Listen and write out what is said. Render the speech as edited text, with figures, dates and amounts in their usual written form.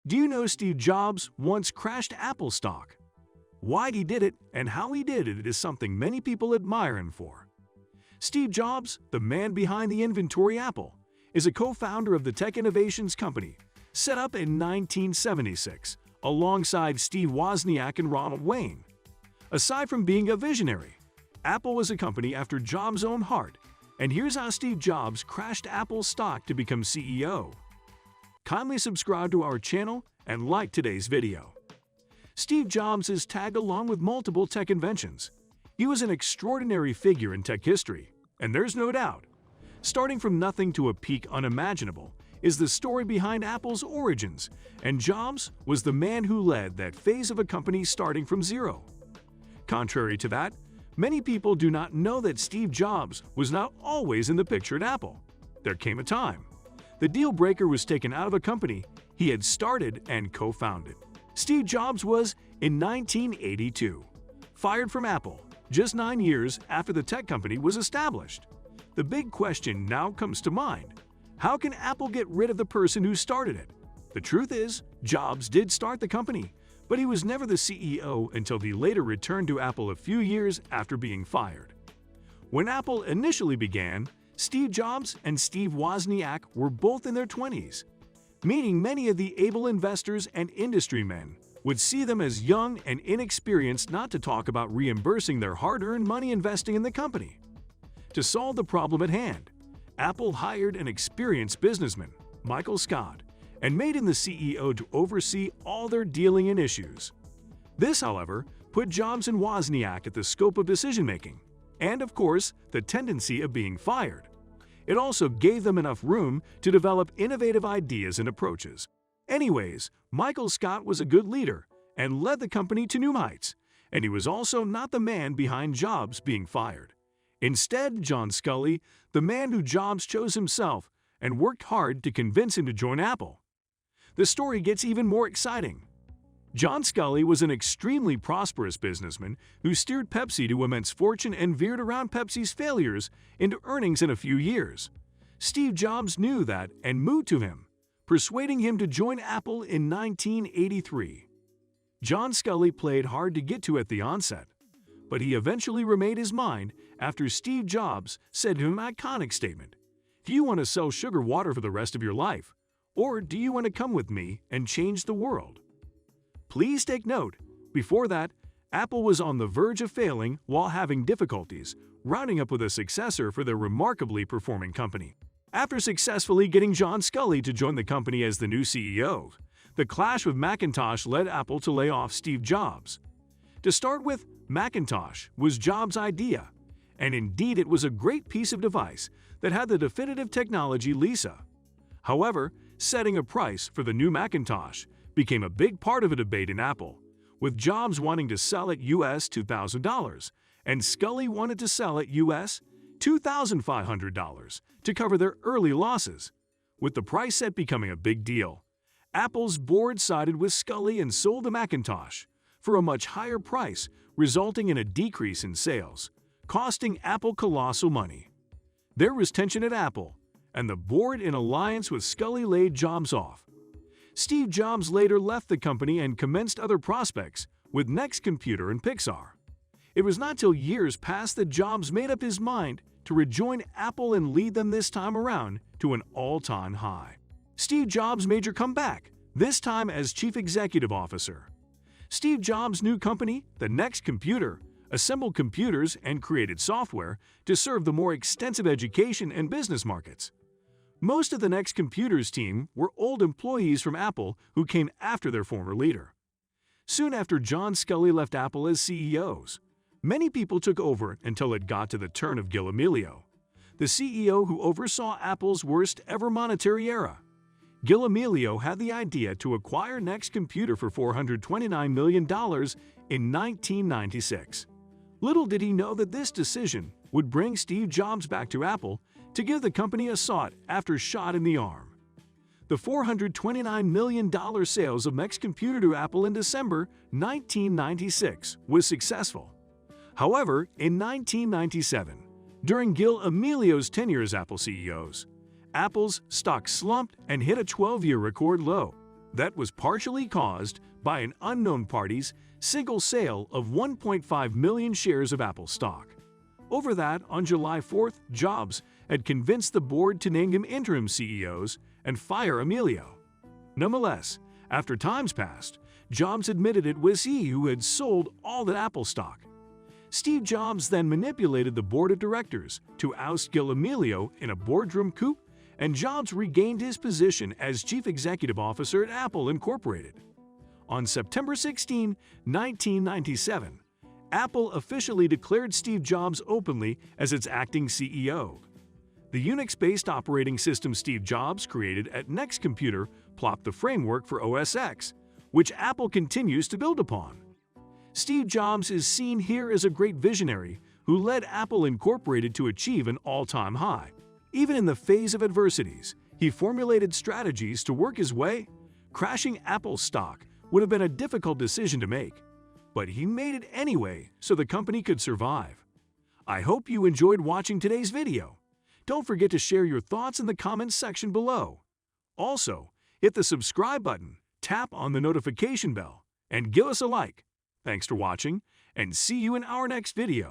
Do you know Steve Jobs once crashed Apple stock? Why he did it and how he did it is something many people admire him for. Steve Jobs, the man behind the inventory Apple, is a co-founder of the tech innovations company, set up in 1976 alongside Steve Wozniak and Ronald Wayne. Aside from being a visionary, Apple was a company after Jobs' own heart, and here's how Steve Jobs crashed Apple stock to become CEO. Kindly subscribe to our channel and like today's video. Steve Jobs is tagged along with multiple tech inventions. He was an extraordinary figure in tech history, and there's no doubt. Starting from nothing to a peak unimaginable is the story behind Apple's origins, and Jobs was the man who led that phase of a company starting from zero. Contrary to that, many people do not know that Steve Jobs was not always in the picture at Apple. There came a time the deal breaker was taken out of a company he had started and co-founded. Steve Jobs was, in 1982, fired from Apple just 9 years after the tech company was established. The big question now comes to mind: how can Apple get rid of the person who started it? The truth is, Jobs did start the company, but he was never the CEO until he later returned to Apple a few years after being fired. When Apple initially began, Steve Jobs and Steve Wozniak were both in their 20s, meaning many of the able investors and industry men would see them as young and inexperienced, not to talk about reimbursing their hard-earned money investing in the company. To solve the problem at hand, Apple hired an experienced businessman, Michael Scott, and made him the CEO to oversee all their dealing and issues. This, however, put Jobs and Wozniak at the scope of decision-making, and of course, the tendency of being fired. It also gave them enough room to develop innovative ideas and approaches. Anyways, Michael Scott was a good leader and led the company to new heights, and he was also not the man behind Jobs being fired. Instead, John Sculley, the man who Jobs chose himself and worked hard to convince him to join Apple. The story gets even more exciting. John Sculley was an extremely prosperous businessman who steered Pepsi to immense fortune and veered around Pepsi's failures into earnings in a few years. Steve Jobs knew that and moved to him, persuading him to join Apple in 1983. John Sculley played hard to get to at the onset, but he eventually remade his mind after Steve Jobs said to him an iconic statement: "Do you want to sell sugar water for the rest of your life? Or do you want to come with me and change the world?" Please take note, before that, Apple was on the verge of failing while having difficulties rounding up with a successor for their remarkably performing company. After successfully getting John Sculley to join the company as the new CEO, the clash with Macintosh led Apple to lay off Steve Jobs. To start with, Macintosh was Jobs' idea, and indeed it was a great piece of device that had the definitive technology Lisa. However, setting a price for the new Macintosh became a big part of a debate in Apple, with Jobs wanting to sell it US $2,000 and Sculley wanted to sell it US $2,500 to cover their early losses. With the price set becoming a big deal, Apple's board sided with Sculley and sold the Macintosh for a much higher price, resulting in a decrease in sales, costing Apple colossal money. There was tension at Apple, and the board in alliance with Sculley laid Jobs off. Steve Jobs later left the company and commenced other prospects with Next Computer and Pixar. It was not till years passed that Jobs made up his mind to rejoin Apple and lead them this time around to an all-time high. Steve Jobs' major comeback, this time as Chief Executive Officer. Steve Jobs' new company, the Next Computer, assembled computers and created software to serve the more extensive education and business markets. Most of the Next Computer's team were old employees from Apple who came after their former leader. Soon after John Sculley left Apple as CEOs, many people took over until it got to the turn of Gil Amelio, the CEO who oversaw Apple's worst-ever monetary era. Gil Amelio had the idea to acquire Next Computer for $429 million in 1996. Little did he know that this decision would bring Steve Jobs back to Apple to give the company a sought-after shot in the arm. The $429 million sales of Next Computer to Apple in December 1996 was successful. However, in 1997, during Gil Amelio's tenure as Apple CEOs, Apple's stock slumped and hit a 12-year record low. That was partially caused by an unknown party's single sale of 1.5 million shares of Apple stock. Over that, on July 4th, Jobs had convinced the board to name him interim CEOs and fire Amelio. Nonetheless, after times passed, Jobs admitted it was he who had sold all that Apple stock. Steve Jobs then manipulated the board of directors to oust Gil Amelio in a boardroom coup, and Jobs regained his position as chief executive officer at Apple Incorporated. On September 16, 1997, Apple officially declared Steve Jobs openly as its acting CEO. The Unix-based operating system Steve Jobs created at Next Computer plopped the framework for OS X, which Apple continues to build upon. Steve Jobs is seen here as a great visionary who led Apple Incorporated to achieve an all-time high. Even in the face of adversities, he formulated strategies to work his way. Crashing Apple stock would have been a difficult decision to make, but he made it anyway so the company could survive. I hope you enjoyed watching today's video. Don't forget to share your thoughts in the comments section below. Also, hit the subscribe button, tap on the notification bell, and give us a like. Thanks for watching, and see you in our next video.